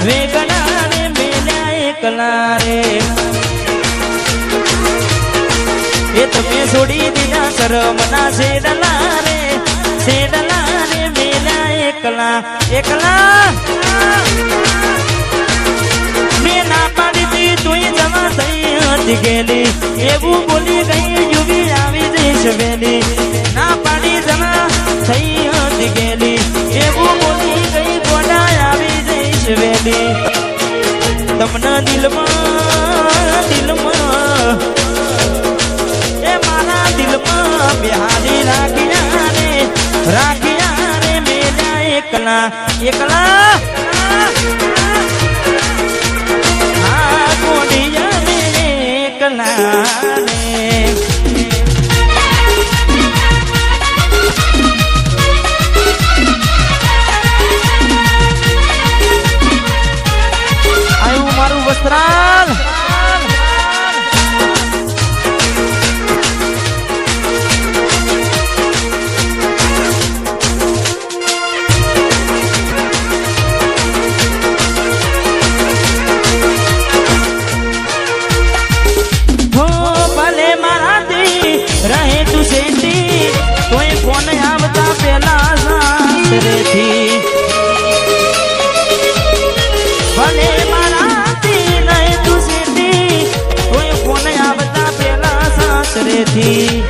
વેગણા રે મેલ્યા એકલા રે એ તમે છોડી દીધા શરમના શેડલા રે મેલ્યા એકલા એકલા મેં ના પાડી દી તું જવા થઈ હતી ગેલી એવું બોલી ગઈ યુવી આવી જઈશ વેલી ના પાડી જવા થઈ હતી ગેલી એવું બોલી ગઈ ગોડા આવી જઈશ વેલી તમને દિલમાં એ મારા દિલમાં બિહારી રાખ્યા રે મેલ્યા એકલા એકલા હા ગોડિયા રે એકલા રે આયું મારું વસ્ત્રાલ રહે તું સેટી તોય ફોન આવતા પેલા સાસરેથી ભલે મારાથી રહે તું સેટી તોય ફોન આવતા પેલા સાસરેથી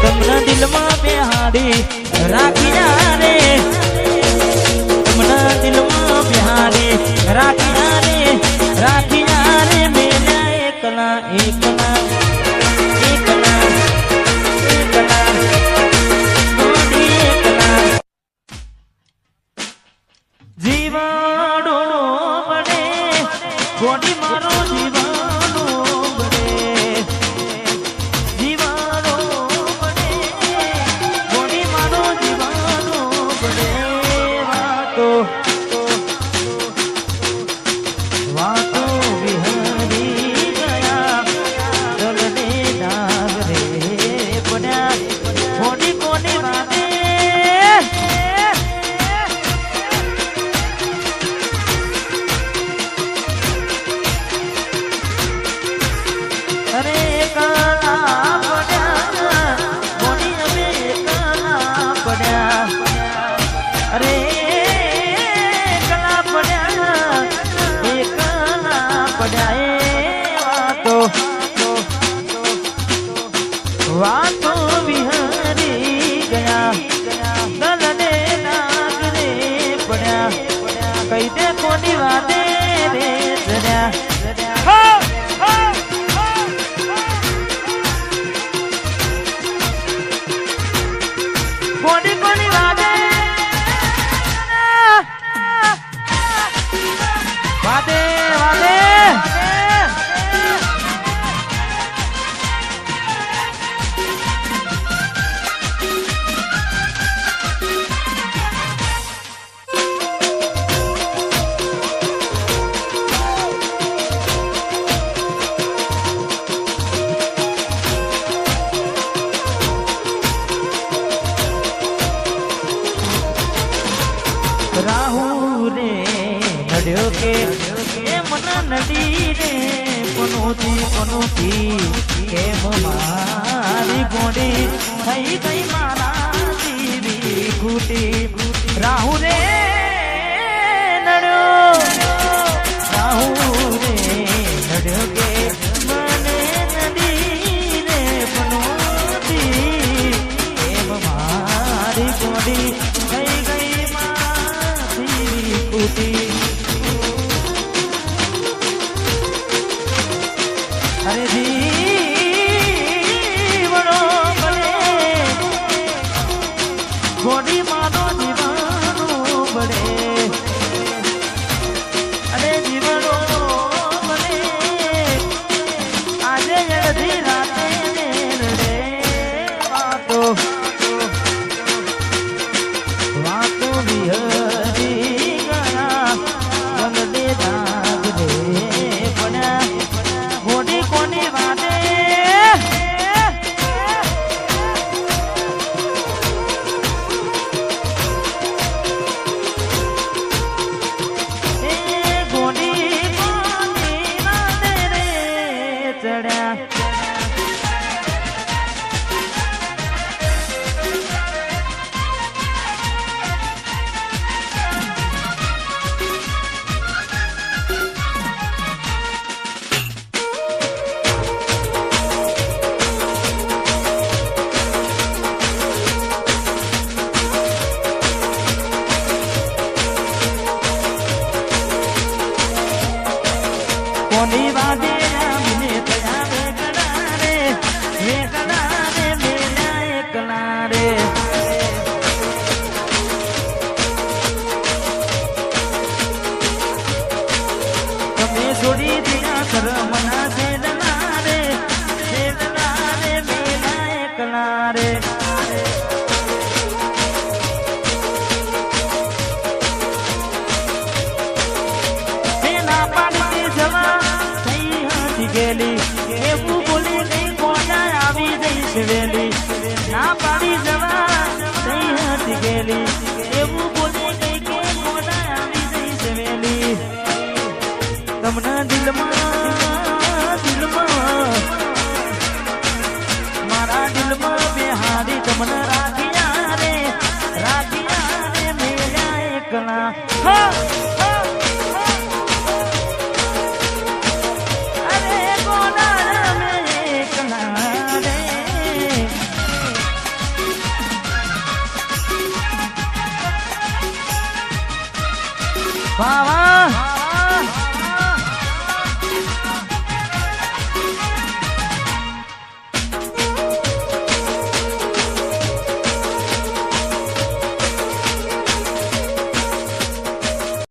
તમને દિલમાં બેહાડી રાખ્યા રે તમને દિલમાં બેહાડી રાખ્યા રે મેલ્યા એકલા એકલા જીવાડો બને ગોડી મારો જીવાડો બને જીવાડો બને ગોડી મારો જીવાડો બને વાતો વિહરી ગયા દલને ડાગરે પડ્યા ગોડી કોની વાતે અરે કાલા પડ્યા ગોડી અમે કાલા પડ્યા અરે કાલા પડ્યા એ વાતો વિહરી ગયા દલને નાગરે પડ્યા કઈ દે કોની વાતે રે જડ્યા કોની કોની વાતે વાતે વાતે રાહુ રે નડ્યો કે એ મન નડી રે પનોતી કેમ મારી ગોડી થઈ ગઈ મારા જીવી ઘૂટી રાહુ રે નડ્યો કે મને નડી રે પનોતી કેમ મારી ગોડી થઈ ગઈ અરે જીવડો બને ગોડી માનો જીવા મોની વાદે આવીને થયા વેકલા રે મેલ્યા એકલા રે તમે છોડી દિયા શરમના છેદના રે મેલ્યા એકલા રે એવું બોલી ગઈ કોના આવી જઈશ વેલી ના પાડી જવા થઈ હતી ગેલી એવું બોલી ગઈ કે કોના આવી જઈશ વેલી તમને દિલમાં મારા દિલમાં બેહારી તમને રાખ્યા રે મેલ્યા એકલા વાહ વાહ